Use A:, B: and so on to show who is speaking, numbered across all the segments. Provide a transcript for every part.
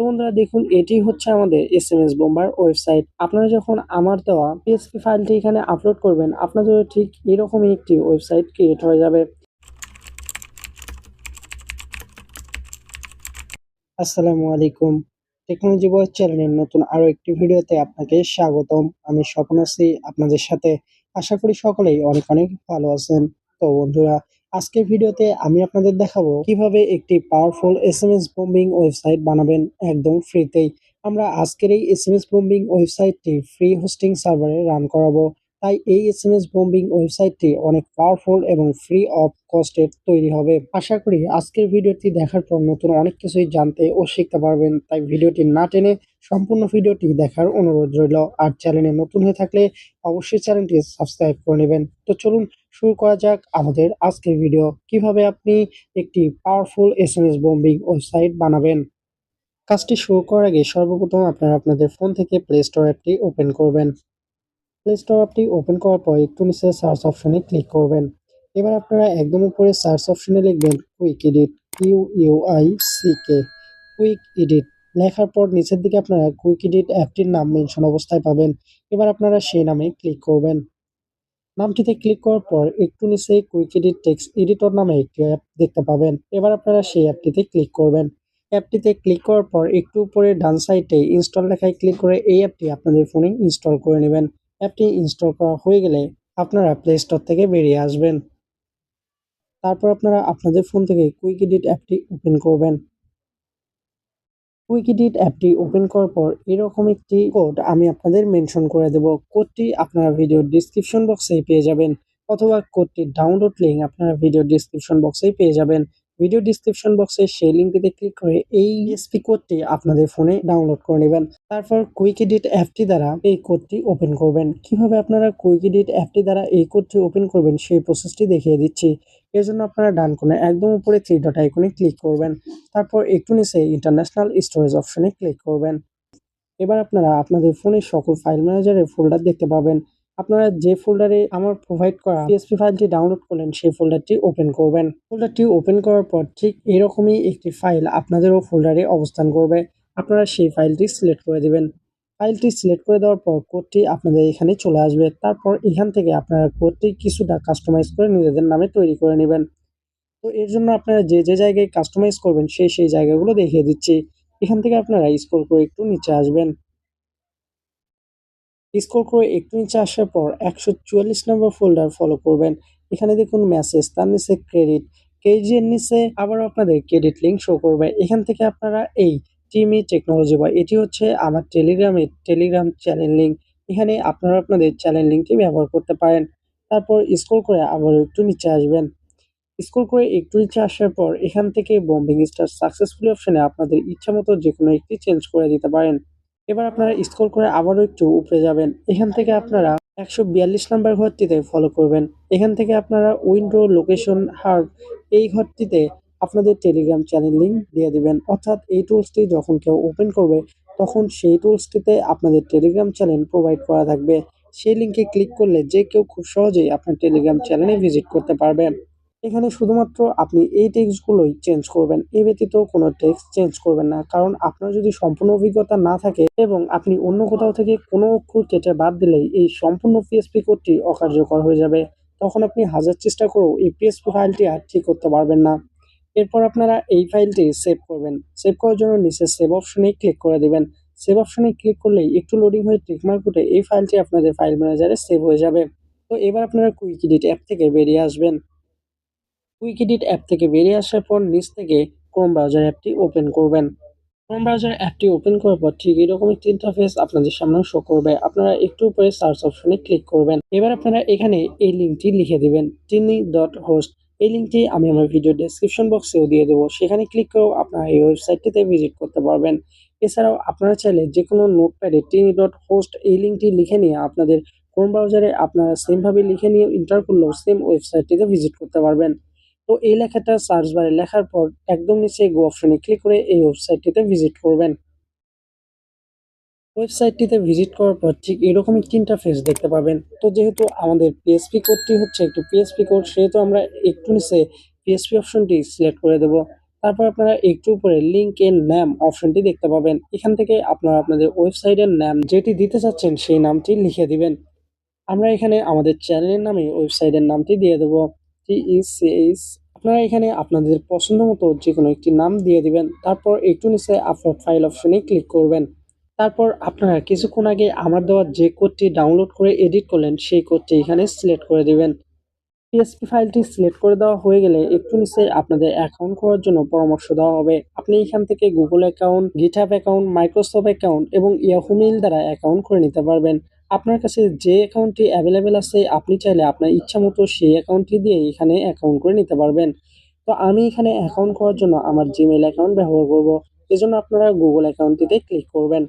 A: বন্ধুরা দেখুন, এটি হচ্ছে আমাদের এসএমএস বোম্বার ওয়েবসাইট। আপনারা যখন আমার দেওয়া পিএসপি ফাইলটি এখানে আপলোড করবেন, আপনাদের ঠিক এরকমই একটি ওয়েবসাইট ক্রিয়েট হয়ে যাবে। আসসালামু আলাইকুম। টেকনোলজি বয়েজ চ্যানেলের নতুন আরো একটি ভিডিওতে আপনাকে স্বাগতম। আমি স্বপন আছি আপনাদের সাথে। আশা করি সকলেই অনেক অনেক ভালো আছেন। তো বন্ধুরা, আজকের ভিডিওতে আমি আপনাদের দেখাবো কিভাবে একটি পাওয়ারফুল এসএমএস বম্বিং ওয়েবসাইট বানাবেন একদম ফ্রিতেই। আমরা আজকের এই এসএমএস বম্বিং ওয়েবসাইটটি ফ্রি হোস্টিং সার্ভারে রান করাবো। তাই এই এসএমএস বম্বিং ওয়েবসাইটটি অনেক পাওয়ারফুল এবং ফ্রি অফ কস্টে তৈরি হবে। আশা করি আজকের ভিডিওটি দেখার পর নতুন অনেক কিছুই জানতে ও শিখতে পারবেন। তাই ভিডিওটি না টেনে সম্পূর্ণ ভিডিওটি দেখার অনুরোধ রইল। আর চ্যানেলে নতুন হয়ে থাকলে অবশ্যই চ্যানেলটি সাবস্ক্রাইব করে নেবেন। তো চলুন শুরু করা যাক আমাদের আজকের ভিডিও। কিভাবে আপনি একটি পাওয়ারফুল এসএমএস বম্বিং ওয়েবসাইট বানাবেন। কাজটি শুরু করার আগে সর্বপ্রথম আপনারা আপনাদের ফোন থেকে প্লে স্টোর অ্যাপটি ওপেন করবেন। প্লে স্টোর অ্যাপটি ওপেন করার পর একটু নিচে সার্চ অপশনে ক্লিক করবেন। এবার আপনারা একদম উপরে সার্চ অপশনে লিখবেন quick edit, QUICK, quick edit. লেখার পর নিচের দিকে আপনারা কুইক এডিট অ্যাপটির নাম মেনশন অবস্থায় পাবেন। এবার আপনারা সেই নামে ক্লিক করবেন। নামটিতে ক্লিক করার পর একটু নিচে কুইক এডিট টেক্সট এডিটর নামে একটি অ্যাপ দেখতে পাবেন। এবার আপনারা সেই অ্যাপটিতে ক্লিক করবেন। অ্যাপটিতে ক্লিক করার পর একটু উপরে ডান সাইডে ইনস্টল লেখায় ক্লিক করে এই অ্যাপটি আপনাদের ফোনে ইনস্টল করে নেবেন। অ্যাপটি ইনস্টল করা হয়ে গেলে আপনারা প্লে স্টোর থেকে বেরিয়ে আসবেন। তারপর আপনারা আপনাদের ফোন থেকে কুইক এডিট অ্যাপটি ওপেন করবেন। কুইক এডিট অ্যাপটি ওপেন করার পর এরকম একটি কোড আমি আপনাদের মেনশন করে দেব। কোডটি আপনারা ভিডিওর ডিসক্রিপশন বক্সেই পেয়ে যাবেন, অথবা কোডটির ডাউনলোড লিঙ্ক আপনারা ভিডিও ডিসক্রিপশন বক্সেই পেয়ে যাবেন। ভিডিও ডিসক্রিপশন বক্সে সেই লিঙ্কটিতে ক্লিক করে এই এসপি কোডটি আপনাদের ফোনে ডাউনলোড করে নেবেন। তারপর কুইক এডিট অ্যাপটি দ্বারা এই কোডটি ওপেন করবেন। কিভাবে আপনারা কুইক এডিট অ্যাপটি দ্বারা এই কোডটি ওপেন করবেন সেই প্রসেসটি দেখিয়ে দিচ্ছি। এর জন্য আপনারা ডান কোণে একদম উপরে থ্রি ডট আইকনে ক্লিক করবেন। তারপর একটু নিচে ইন্টারন্যাশনাল স্টোরেজ অপশনে ক্লিক করবেন। এবার আপনারা আপনাদের ফোনের সকল ফাইল ম্যানেজারের ফোল্ডার দেখতে পাবেন। আপনারা যে ফোল্ডারে আমার প্রোভাইড করা পিএসপি ফাইলটি ডাউনলোড করলেন সেই ফোল্ডারটি ওপেন করবেন। ফোল্ডারটি ওপেন করার পর ঠিক এরকমই একটি ফাইল আপনাদেরও ফোল্ডারে অবস্থান করবে। আপনারা সেই ফাইলটি সিলেক্ট করে দিবেন। ফাইলটি সিলেক্ট করে দেওয়ার পর কোডটি আপনাদের এখানে চলে আসবে। তারপর এখান থেকে আপনারা কোডটি কিছুটা কাস্টমাইজ করে নিজেদের নামে তৈরি করে নেবেন। তো এর জন্য আপনারা যে জায়গায় কাস্টমাইজ করবেন সেই জায়গাগুলো দেখিয়ে দিচ্ছি। এখান থেকে আপনারা স্ক্রল করে একটু নিচে আসবেন। স্ক্রল করে একটু নিচে আসার পর 144 নম্বর ফোল্ডার ফলো করবেন। এখানে দেখুন মেসেজ, তার নিচে ক্রেডিট, কেজিএর নিচে আবারও আপনাদের ক্রেডিট লিঙ্ক শো করবে। এখান থেকে আপনারা এই টিমি টেকনোলজি বয়, এটি হচ্ছে আমার টেলিগ্রাম চ্যানেল লিঙ্ক। এখানে আপনারা আপনাদের চ্যানেল লিঙ্কটি ব্যবহার করতে পারেন। তারপর স্ক্রল করে আবারও একটু নিচে আসবেন। স্ক্রল করে একটু নিচে আসার পর এখান থেকে বম্বিং স্টার সাকসেসফুলি অপশনে আপনাদের ইচ্ছামতো যেকোনো একটি চেঞ্জ করে দিতে পারেন। এবার আপনারা স্ক্রল করে আবারও একটু উপরে যাবেন। এখান থেকে আপনারা 142 নাম্বার ঘরটিতে ফলো করবেন। এখান থেকে আপনারা উইন্ডো লোকেশন হার্ব এই ঘরটিতে আপনাদের টেলিগ্রাম চ্যানেল লিঙ্ক দিয়ে দিবেন। অর্থাৎ এই টুলসটি যখন কেউ ওপেন করবে তখন সেই টুলসটিতে আপনাদের টেলিগ্রাম চ্যানেল প্রোভাইড করা থাকবে। সেই লিঙ্কে ক্লিক করলে যে কেউ খুব সহজেই আপনার টেলিগ্রাম চ্যানেলে ভিজিট করতে পারবেন। এখানে শুধুমাত্র আপনি এই টেক্সটগুলোই চেঞ্জ করবেন। এ ব্যতীত কোনো টেক্সট চেঞ্জ করবেন না। কারণ আপনার যদি সম্পূর্ণ অভিজ্ঞতা না থাকে এবং আপনি অন্য কোথাও থেকে কোনো অক্ষর কেটে বাদ দিলেই এই সম্পূর্ণ পিএসপি কোডটি অকার্যকর হয়ে যাবে। তখন আপনি হাজার চেষ্টা করেও এই পিএসপি ফাইলটি আর ঠিক করতে পারবেন না। এরপর আপনারা এই ফাইলটি সেভ করবেন। সেভ করার জন্য নিচে সেভ অপশনে ক্লিক করে দিবেন। সেভ অপশনে ক্লিক করলেই একটু লোডিং হয়ে টিকমার্ক উঠে এই ফাইলটি আপনাদের ফাইল ম্যানেজারে সেভ হয়ে যাবে। তো এবার আপনারা কুইক এডিট অ্যাপ থেকে বেরিয়ে আসবেন। কুইক এডিট অ্যাপ থেকে বেরিয়ে আসার পর নিচ থেকে ক্রোম ব্রাউজার অ্যাপটি ওপেন করবেন। ক্রোম ব্রাউজার অ্যাপটি ওপেন করার পর ঠিক এরকম একটি ইন্টারফেস আপনাদের সামনে শো করবে। আপনারা একটু উপরে সার্চ অপশনে ক্লিক করবেন। এবার আপনারা এখানে এই লিঙ্কটি লিখে দিবেন, tiny.host। এই লিঙ্কটি আমি আমার ভিডিও ডেসক্রিপশন বক্সেও দিয়ে দেবো। সেখানে ক্লিক করেও আপনারা এই ওয়েবসাইটটিতে ভিজিট করতে পারবেন। এছাড়াও আপনারা চাইলে যে কোনো নোটপ্যাডে tiny.host এই লিঙ্কটি লিখে নিয়ে আপনাদের ক্রোম ব্রাউজারে আপনারা সেমভাবে লিখে নিয়ে এন্টার করলেও সেম ওয়েবসাইটটিতে ভিজিট করতে পারবেন। তো এই লেখাটা সার্চ বারে লেখার পর একদম নিচে গো অপশনে ক্লিক করে এই ওয়েবসাইটটিতে ভিজিট করবেন। ওয়েবসাইটটিতে ভিজিট করার পর ঠিক এরকম একটি ইন্টারফেস দেখতে পাবেন। তো যেহেতু আমাদের পিএসপি কোডটি হচ্ছে একটি পিএসপি কোড, সেহেতু আমরা একটু নিচে পিএসপি অপশনটি সিলেক্ট করে দেব। তারপর আপনারা একটু উপরে লিংক এর নাম অপশনটি দেখতে পাবেন। এখান থেকে আপনারা আপনাদের ওয়েবসাইটের নাম যেটি দিতে চাচ্ছেন সেই নামটি লিখে দিবেন। আমরা এখানে আমাদের চ্যানেলের নামে ওয়েবসাইটের নামটি দিয়ে দেবো TECH। আপনারা এখানে আপনাদের পছন্দ মতো যেকোনো একটি নাম দিয়ে দিবেন। তারপর একটু নিচে আপলোড ফাইল অপশনে ক্লিক করবেন। তারপর আপনারা কিছুক্ষণ আগে আমার দেওয়া যে কোডটি ডাউনলোড করে এডিট করলেন সেই কোডটি এখানে সিলেক্ট করে দিবেন। পিএসপি ফাইলটি সিলেক্ট করে দেওয়া হয়ে গেলে একটু নিচে আপনাদের অ্যাকাউন্ট করার জন্য পরামর্শ দেওয়া হবে। আপনি এখান থেকে Google account, GitHub account, Microsoft account এবং ইয়াহু মেইল দ্বারা অ্যাকাউন্ট করে নিতে পারবেন। আপনার কাছে যে অ্যাকাউন্টটি অ্যাভেলেবেল আছে আপনি চাইলে আপনার ইচ্ছা মতো সেই অ্যাকাউন্টটি দিয়ে এখানে অ্যাকাউন্ট করে নিতে পারবেন। তো আমি এখানে অ্যাকাউন্ট করার জন্য আমার জিমেইল অ্যাকাউন্ট ব্যবহার করব। এজন্য আপনারা গুগল অ্যাকাউন্টটিতে ক্লিক করবেন।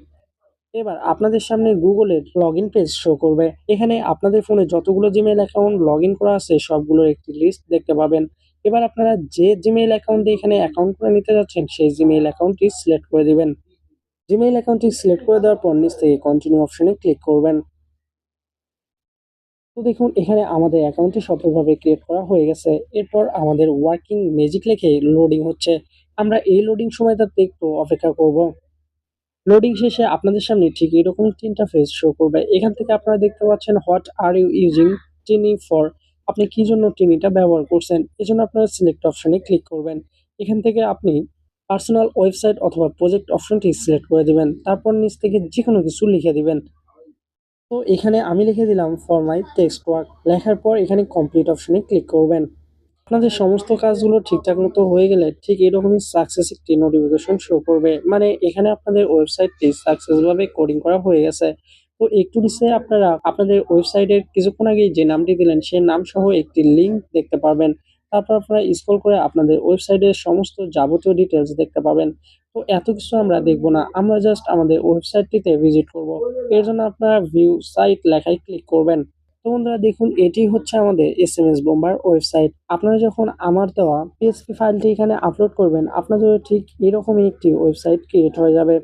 A: এবার আপনাদের সামনে গুগলের লগইন পেজ শো করবে। এখানে আপনাদের ফোনে যতগুলো জিমেইল অ্যাকাউন্ট লগইন করা আছে সবগুলোর একটি লিস্ট দেখতে পাবেন। এবার আপনারা যে জিমেইল অ্যাকাউন্ট দিয়ে এখানে অ্যাকাউন্ট করে নিতে যাচ্ছেন সেই জিমেইল অ্যাকাউন্টটি সিলেক্ট করে দিবেন। জিমেইল অ্যাকাউন্টটি সিলেক্ট করে দেওয়ার পর নিচ থেকে কন্টিনিউ অপশনে ক্লিক করবেন। তো দেখুন এখানে আমাদের অ্যাকাউন্টটি সফলভাবে ক্রিয়েট করা হয়ে গেছে। এরপর আমাদের ওয়ার্কিং ম্যাজিক লেখে লোডিং হচ্ছে। আমরা এই লোডিং সময়টাতে একটু অপেক্ষা করব। লোডিং শেষে আপনাদের সামনে ঠিক এরকম একটি ইন্টারফেস শো করবে। এখান থেকে আপনারা দেখতে পাচ্ছেন what are you using tiny for. আপনি কি জন্য টিনিটা ব্যবহার করছেন? এজন্য আপনারা সিলেক্ট অপশনে ক্লিক করবেন। এখান থেকে আপনি পার্সোনাল ওয়েবসাইট অথবা প্রজেক্ট অপশনটি সিলেক্ট করে দিবেন। তারপর নিচ থেকে যেকোনো কিছু লিখে দিবেন। তো এখানে আমি লিখে দিলাম ফর মাই টেক্সট ওয়ার্ক। লেখার পর এখানে কমপ্লিট অপশনে ক্লিক করবেন। আপনাদের সমস্ত কাজগুলো ঠিকঠাক মতো হয়ে গেলে ঠিক এরকমই সাকসেস একটি নোটিফিকেশন শো করবে। মানে এখানে আপনাদের ওয়েবসাইটটি সাকসেসভাবে কোডিং করা হয়ে গেছে। তো একটু নিচে আপনারা আপনাদের ওয়েবসাইটের কিছুক্ষণ আগেই যে নামটি দিলেন সেই নাম সহ একটি লিঙ্ক দেখতে পারবেন। তারপর আপনারা স্ক্রল করে আপনাদের ওয়েবসাইটের সমস্ত যাবতীয় ডিটেলস দেখতে পাবেন। তো এত কিছু আমরা দেখব না, আমরা জাস্ট আমাদের ওয়েবসাইটটিতে ভিজিট করব। এর জন্য আপনারা ভিউ সাইট লেখায় ক্লিক করবেন। তো বন্ধুরা দেখুন এটি হচ্ছে আমাদের এসএমএস বোম্বার ওয়েবসাইট। আপনারা যখন আমার দেওয়া পিএসপি ফাইলটি এখানে আপলোড করবেন আপনাদেরও ঠিক এরকমই একটি ওয়েবসাইট ক্রিয়েট হয়ে যাবে।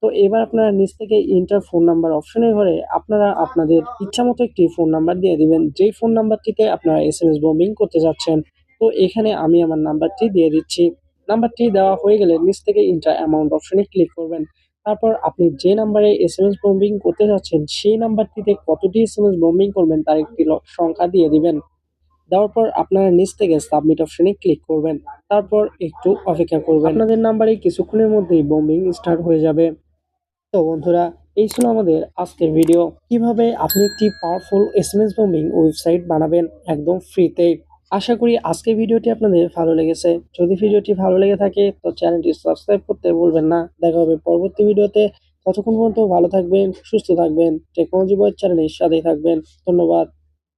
A: তো এবার আপনারা নিচ থেকে ইন্টার ফোন নাম্বার অপশনের ঘরে আপনারা আপনাদের ইচ্ছামতো একটি ফোন নাম্বার দিয়ে দিবেন যেই ফোন নাম্বারটিতে আপনারা এসএমএস বোম্বিং করতে যাচ্ছেন। তো এখানে আমি আমার নাম্বারটি দিয়ে দিচ্ছি। নাম্বারটি দেওয়া হয়ে গেলে নিচ থেকে ইন্টার অ্যামাউন্ট অপশনে ক্লিক করবেন। তারপর আপনি যে নাম্বারে এসএমএস বম্বিং করতে যাচ্ছেন সেই নাম্বারটিতে কতটি এসএমএস বম্বিং করবেন তার একটি সংখ্যা দিয়ে দিবেন। দেওয়ার পর আপনারা নিচ থেকে সাবমিট অপশনে ক্লিক করবেন। তারপর একটু অপেক্ষা করবেন। আপনাদের নাম্বারে কিছুক্ষণের মধ্যেই বম্বিং স্টার্ট হয়ে যাবে। তো বন্ধুরা এই ছিল আমাদের আজকের ভিডিও, কিভাবে আপনি একটি পাওয়ারফুল এসএমএস বম্বিং ওয়েবসাইট বানাবেন একদম ফ্রিতে। আশা করি আজকের ভিডিওটি আপনাদের ভালো লেগেছে। যদি ভিডিওটি ভালো লেগে থাকে তো চ্যানেলটি সাবস্ক্রাইব করতে ভুলবেন না। দেখা হবে পরবর্তী ভিডিওতে। ততক্ষণ পর্যন্ত ভালো থাকবেন, সুস্থ থাকবেন, টেকনোলজি বয়ের চ্যানেলের সাথেই থাকবেন। ধন্যবাদ।